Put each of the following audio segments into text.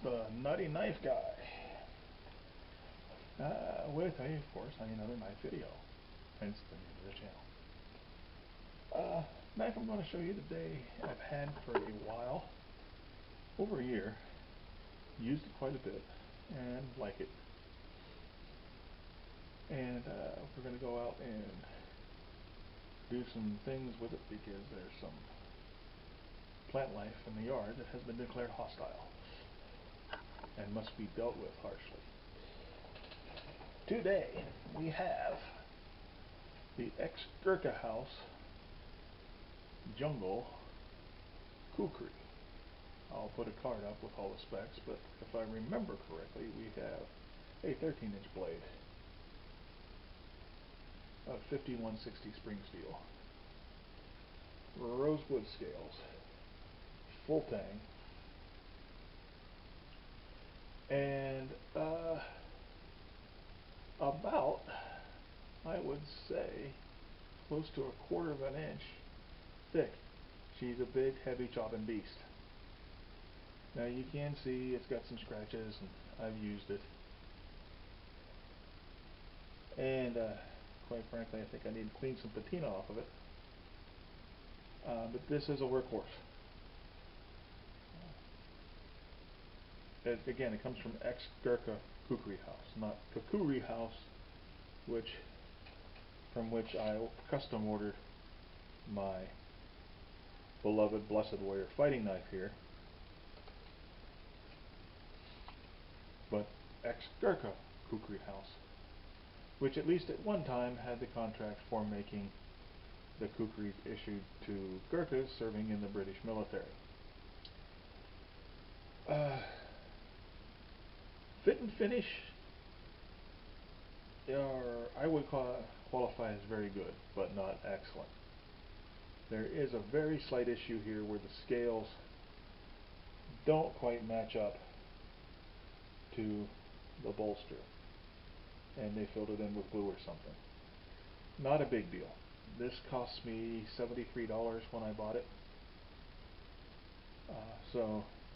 the Nutty Knife Guy with, of course, another knife video, hence the name of the channel. Knife I'm going to show you today I've had for a while, over a year, used it quite a bit, and like it. And we're going to go out and do some things with it because there's some plant life in the yard that has been declared hostile and must be dealt with harshly. Today we have the Ex-Gurkha Jungle Kukri. I'll put a card up with all the specs, but if I remember correctly, we have a 13-inch blade of 5160 spring steel, rosewood scales, full tang, and about, I would say, close to 1/4 of an inch thick. She's a big, heavy chopping beast. Now you can see it's got some scratches, and I've used it. And quite frankly, I think I need to clean some patina off of it. But this is a workhorse. Again, it comes from Ex-Gurkha Kukri house, not Kukri house, from which I custom ordered my beloved Blessed Warrior fighting knife here. But Ex-Gurkha Kukri house, which at least at one time had the contract for making the kukris issued to Gurkhas serving in the British military. Fit and finish, I would qualify as very good, but not excellent. There is a very slight issue here where the scales don't quite match up to the bolster, and they filled it in with glue or something. Not a big deal. This cost me $73 when I bought it.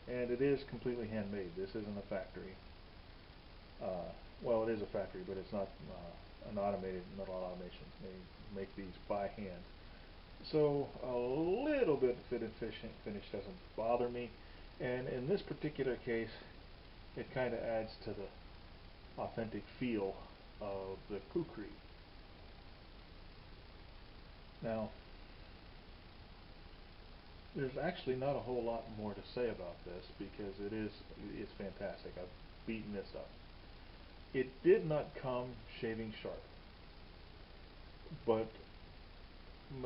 And it is completely handmade. This isn't a factory. Well, it is a factory, but it's not an automated metal automation. They make these by hand. So a little bit fit and finish doesn't bother me. And in this particular case, it kind of adds to the authentic feel of the kukri. Now, there's actually not a whole lot more to say about this because it's fantastic. I've beaten this up. It did not come shaving sharp, but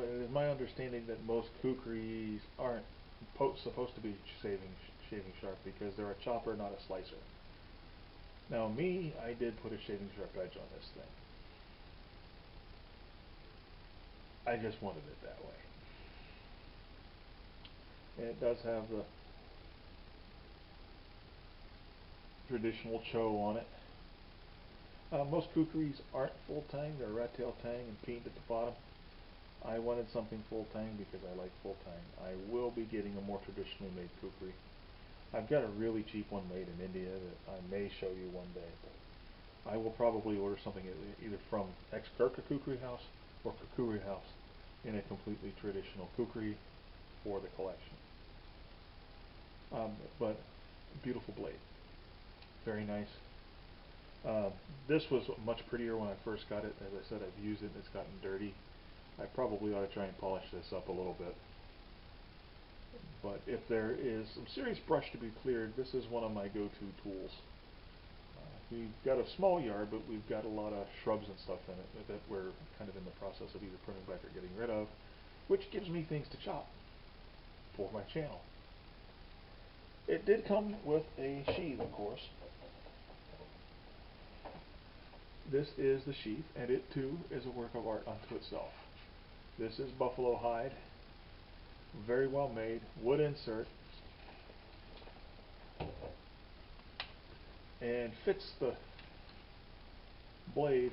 it is my understanding that most kukris aren't supposed to be shaving sharp because they're a chopper, not a slicer. Now me, I did put a shaving sharp edge on this thing. I just wanted it that way. And it does have the traditional cho on it. Most kukris aren't full tang, they're rat tail tang and peened at the bottom. I wanted something full tang because I like full tang. I will be getting a more traditionally made kukri. I've got a really cheap one made in India that I may show you one day, but I will probably order something either from Ex-Gurkha Kukri house or Kukri house in a completely traditional kukri for the collection. But beautiful blade, very nice. This was much prettier when I first got it. As I said, I've used it and it's gotten dirty. I probably ought to try and polish this up a little bit. But if there is some serious brush to be cleared, this is one of my go-to tools. We've got a small yard, but we've got a lot of shrubs and stuff in it that we're kind of in the process of either pruning back or getting rid of, which gives me things to chop for my channel. It did come with a sheath, of course. This is the sheath, and it too is a work of art unto itself. This is buffalo hide, very well made, wood insert, and fits the blade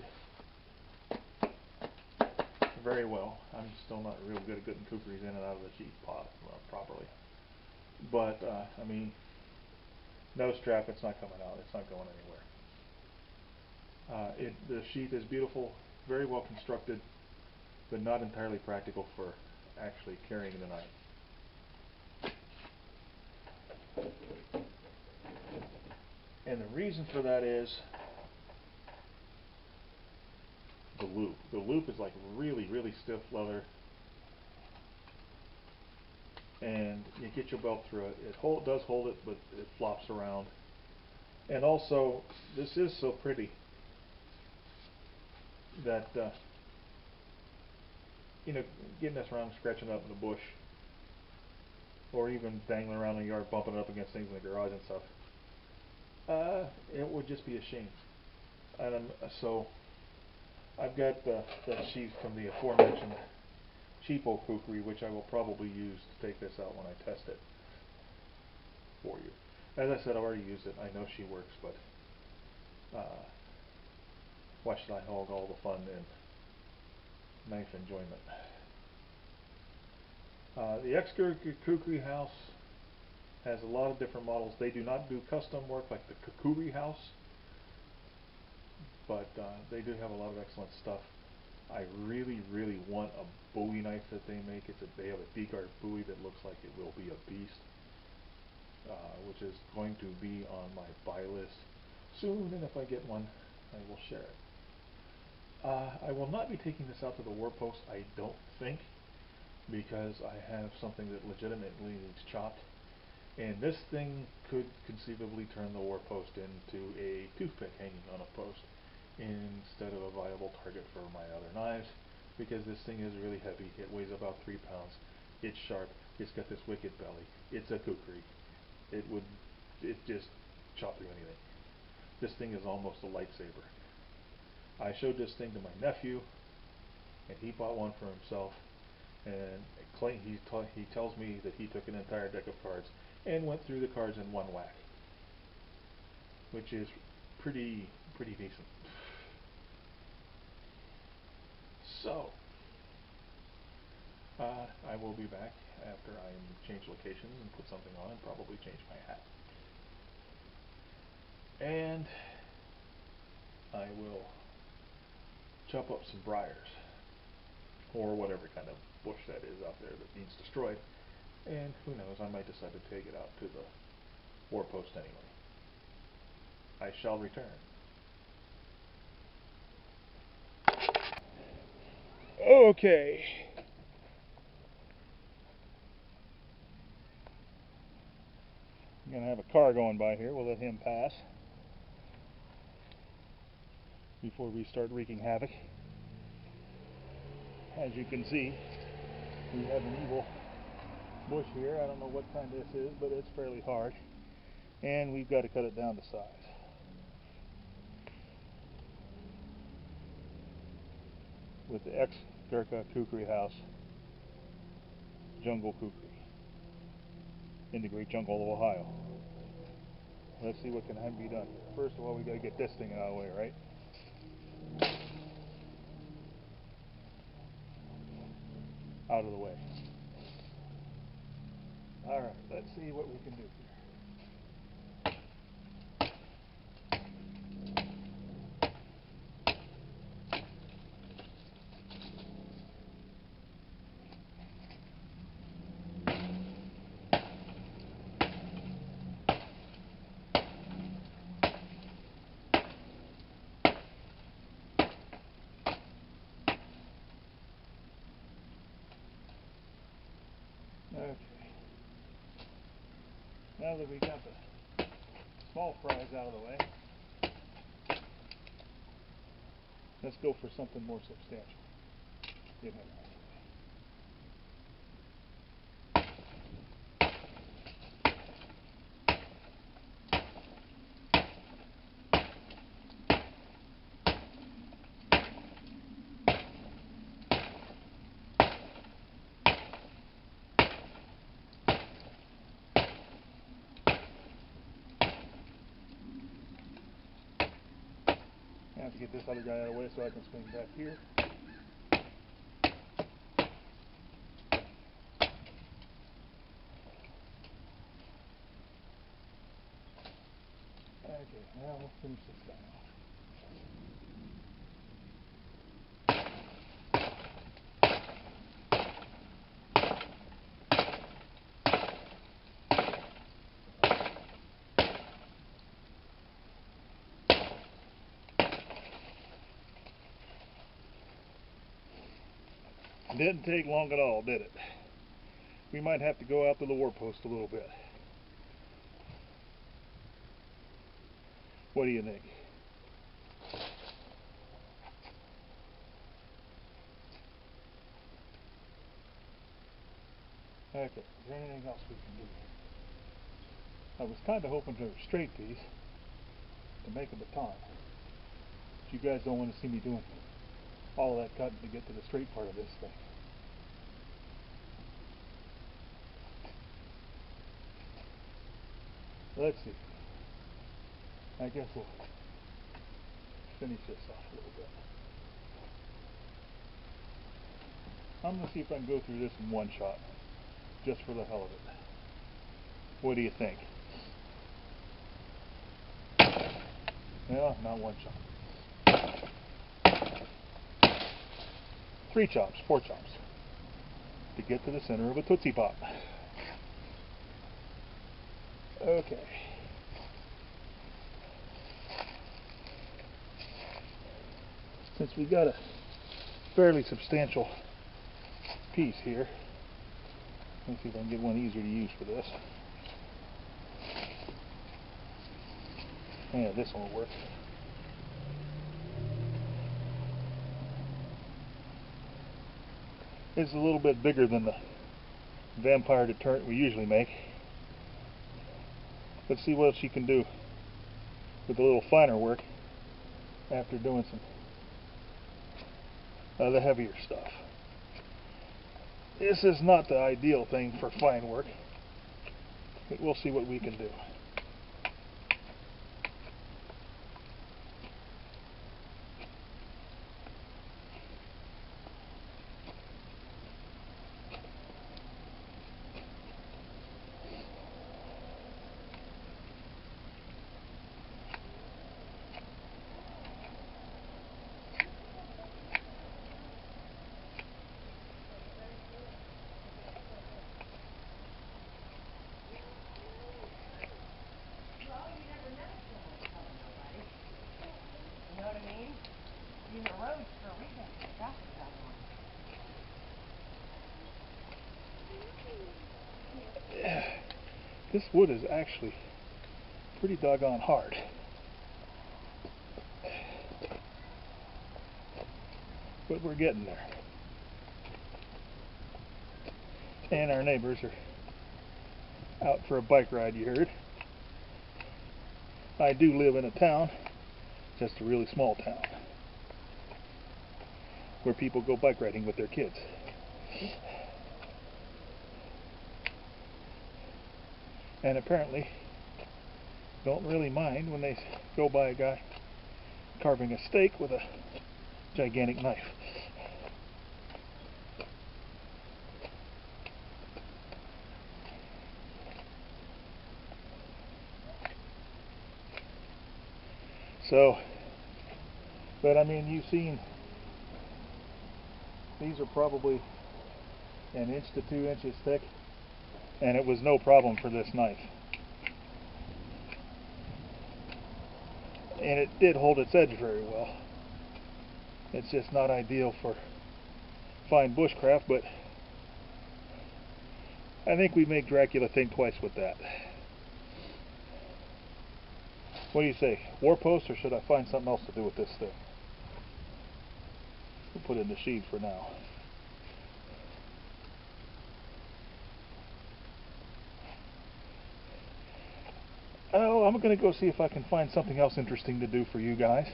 very well. I'm still not real good at getting kukris in and out of the sheath pot properly. But, I mean, No strap, it's not coming out, it's not going anywhere. The sheath is beautiful, very well constructed, but not entirely practical for actually carrying the knife. And the reason for that is the loop. The loop is like really, really stiff leather, and you get your belt through it. It does hold it, but it flops around. And also, this is so pretty that you know, getting this around, scratching up in the bush, or even dangling around in the yard, bumping it up against things in the garage and stuff, it would just be a shame. And so I've got the sheath from the aforementioned cheapo kukri, which I will probably use to take this out when I test it for you. As I said, I've already used it. I know she works, but why should I hog all the fun in knife enjoyment? The Ex-Gurkha Kukri house has a lot of different models. They do not do custom work like the Kukri house, but they do have a lot of excellent stuff. I really, really want a Bowie knife that they make. They have a D-guard Bowie that looks like it will be a beast, which is going to be on my buy list soon, and if I get one, I will share it. I will not be taking this out to the war post, I don't think, because I have something that legitimately needs chopped, and this thing could conceivably turn the war post into a toothpick hanging on a post instead of a viable target for my other knives, because this thing is really heavy. It weighs about 3 pounds. It's sharp. It's got this wicked belly. It's a kukri. It just chop through anything. This thing is almost a lightsaber. I showed this thing to my nephew, and he bought one for himself, and he tells me that he took an entire deck of cards and went through the cards in one whack, which is pretty decent. So, I will be back after I change locations and put something on and probably change my hat. And I will chop up some briars, or whatever kind of bush that is out there that needs destroyed. And who knows, I might decide to take it out to the war post anyway. I shall return. Okay. I'm going to have a car going by here. We'll let him pass before we start wreaking havoc. As you can see, we have an evil bush here. I don't know what kind this is, but it's fairly hard. And we've got to cut it down to size. With the Ex-Gurkha Kukri house, Jungle Kukri, in the great jungle of Ohio. Let's see what can be done here. First of all, we got to get this thing out of the way, right? Out of the way. Alright, let's see what we can do here. Okay. Now that we got the small fries out of the way, let's go for something more substantial. Get him out of the way. I have to get this other guy out of the way so I can swing back here. now we'll finish this guy off. Didn't take long at all, did it? We might have to go out to the war post a little bit. What do you think? Okay, is there anything else we can do? I was kind of hoping to straight these to make a baton. But you guys don't want to see me doing all that cutting to get to the straight part of this thing. Let's see. I guess we'll finish this off a little bit. I'm going to see if I can go through this in one shot, just for the hell of it. What do you think? No, not one shot. 3 chops, 4 chops, to get to the center of a Tootsie Pop. Okay. Since we got a fairly substantial piece here, let me see if I can get one easier to use for this. Yeah, this one will work. It's a little bit bigger than the vampire deterrent we usually make. Let's see what else you can do with a little finer work after doing some the heavier stuff. This is not the ideal thing for fine work, but we'll see what we can do. This wood is actually pretty doggone hard. But we're getting there. And our neighbors are out for a bike ride, you heard. I do live in a town, just a really small town, where people go bike riding with their kids. And apparently don't really mind when they go by a guy carving a steak with a gigantic knife. So, but I mean, you've seen, these are probably 1 inch to 2 inches thick, and it was no problem for this knife. And it did hold its edge very well. It's just not ideal for fine bushcraft, but I think we make Dracula think twice with that. What do you say? War post, or should I find something else to do with this thing? We'll put it in the sheath for now. Oh, I'm going to go see if I can find something else interesting to do for you guys.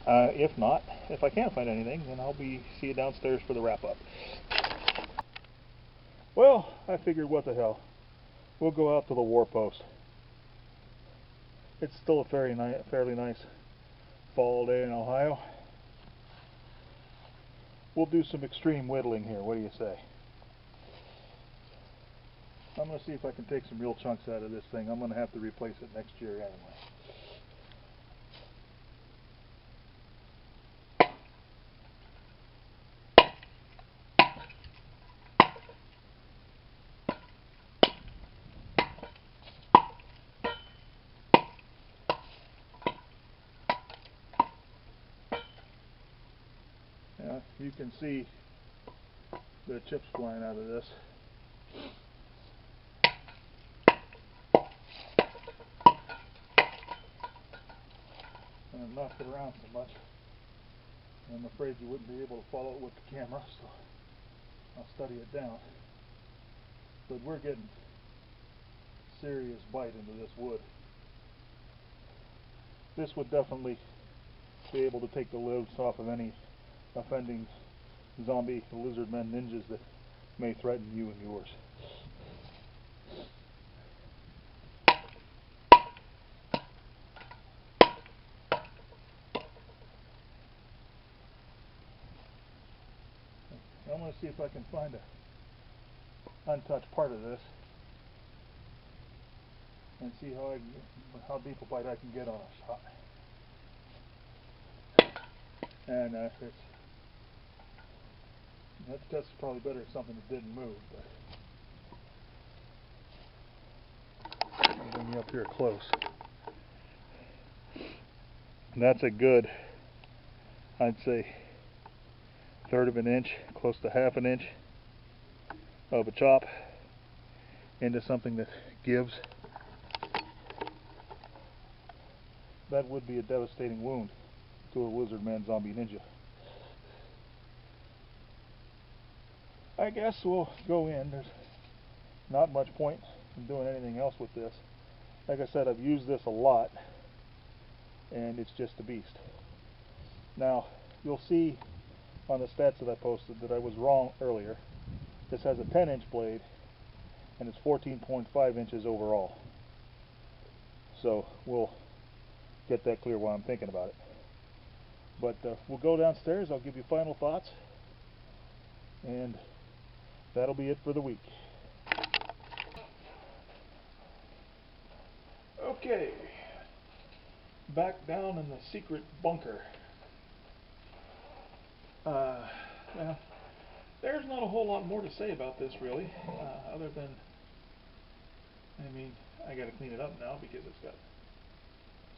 If not, if I can't find anything, then I'll see you downstairs for the wrap-up. Well, I figured, what the hell. We'll go out to the war post. It's still a fairly nice fall day in Ohio. We'll do some extreme whittling here. What do you say? I'm going to see if I can take some real chunks out of this thing. I'm going to have to replace it next year anyway. you can see the chips flying out of this. And I've knocked it around so much, I'm afraid you wouldn't be able to follow it with the camera, so I'll study it down. But we're getting serious bite into this wood. This would definitely be able to take the lids off of any offending zombie lizard men ninjas that may threaten you and yours. I'm going to see if I can find a untouched part of this and see how deep a bite I can get on a shot. And that's probably better than something that didn't move. But I'll bring you up here close. And that's a good, I'd say, 1/3 of an inch, close to 1/2 an inch of a chop into something that gives. That would be a devastating wound to a lizard man zombie ninja. I guess we'll go in. There's not much point in doing anything else with this. Like I said, I've used this a lot, and it's just a beast. Now, you'll see on the stats that I posted that I was wrong earlier. This has a 10-inch blade, and it's 14.5 inches overall. So we'll get that clear while I'm thinking about it. But we'll go downstairs. I'll give you final thoughts, and that'll be it for the week. Okay, back down in the secret bunker. Now, there's not a whole lot more to say about this really, other than, I mean, I gotta clean it up now because it's got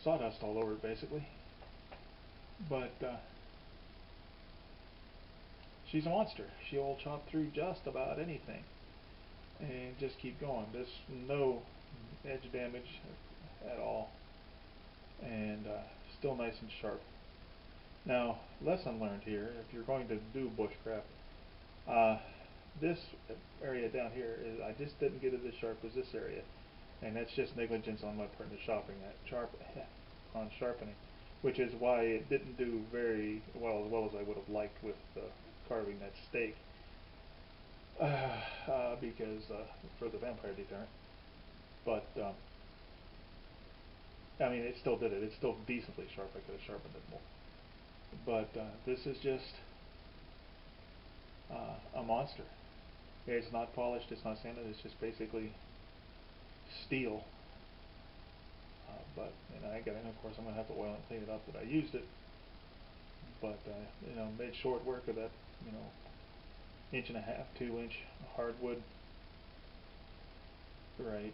sawdust all over it basically. But she's a monster. She'll chop through just about anything and just keep going. There's no edge damage at all, and still nice and sharp. Now, lesson learned here: if you're going to do bushcraft, this area down here is, I just didn't get it as sharp as this area, and that's just negligence on my part in sharpening, which is why it didn't do very well as I would have liked with carving that steak, because for the vampire deterrent. But I mean, it still did it. It's still decently sharp. I could have sharpened it more. But this is just a monster. It's not polished. It's not sanded. It's just basically steel. But and of course, I'm gonna have to oil and clean it up that I used it. But made short work of that. 1.5 inch, 2-inch hardwood. Right.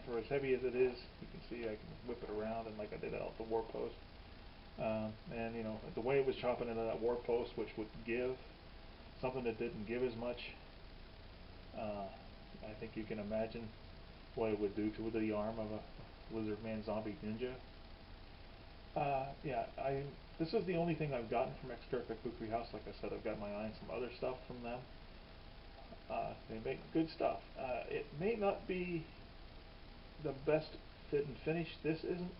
For as heavy as it is, you can see I can whip it around, and like I did out the war post. And the way it was chopping into that war post, which would give something that didn't give as much, I think you can imagine what it would do to the arm of a lizard man zombie ninja. Yeah, this is the only thing I've gotten from Ex-Gurkha Kukri house. Like I said, I've got my eye on some other stuff from them. They make good stuff. It may not be the best fit and finish. This isn't,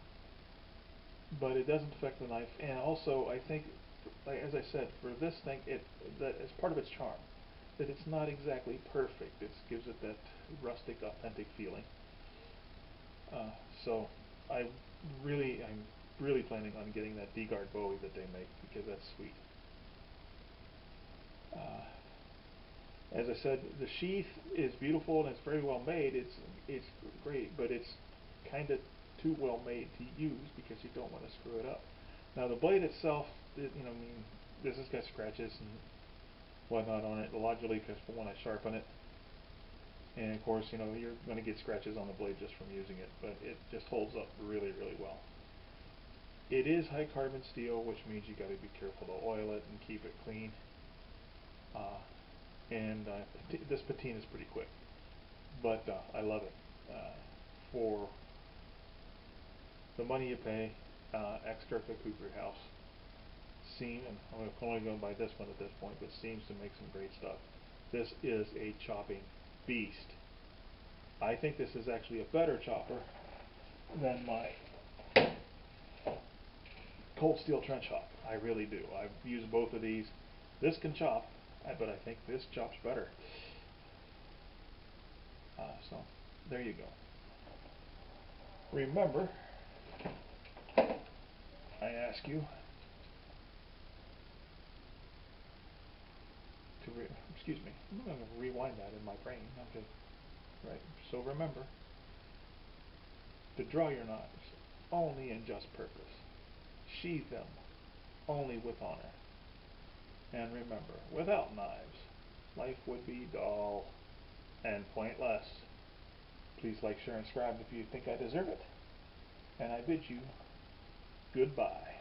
but it doesn't affect the knife. And also, I think, like as I said, for this thing, that is part of its charm. That it's not exactly perfect. It gives it that rustic, authentic feeling. So I'm really planning on getting that D-guard Bowie that they make, because that's sweet. As I said, the sheath is beautiful and it's very well made. It's great, but it's kind of too well made to use because you don't want to screw it up. Now the blade itself, this has got scratches and whatnot on it, largely because when I sharpen it, and of course, you're going to get scratches on the blade just from using it, but it just holds up really, really well. It is high carbon steel, which means you got to be careful to oil it and keep it clean. This patina is pretty quick, but I love it. For the money you pay, Ex-Gurkha Kukri house and I'm only going to buy this one at this point, but seems to make some great stuff. This is a chopping beast. I think this is actually a better chopper than my cold steel trench hop. I really do. I've used both of these. This can chop, but I think this chops better. So there you go. Remember, I ask you to excuse me. I'm going to rewind that in my brain. Right. So remember to draw your knives only in just purpose. Sheathe them only with honor. And remember, without knives, life would be dull and pointless. Please like, share, and subscribe if you think I deserve it. And I bid you goodbye.